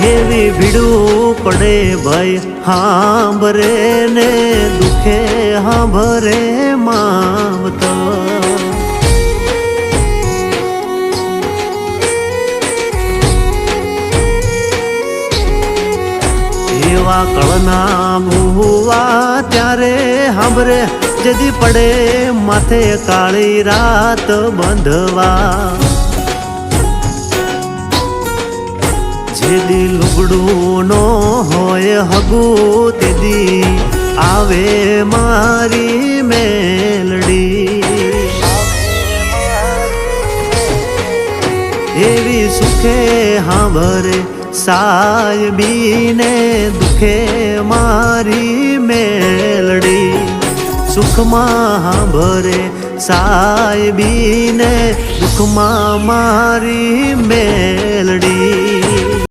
એવી ભીડું પડે ભાઈ હાંભરે ને દુખે હાંભરે માવતો એવા કળના ભૂવા ત્યારે હાંભરે જદી પડે માથે કાળી રાત બંધવા જેદી લુગડું નો હોય હગું તેદી આવે મારી મેલડી એવી સુખે હાંભરે સાયબીને દુખે મારી મેલડી સુખમાં હાંભરે સાયબીને દુખમાં મારી મેલડી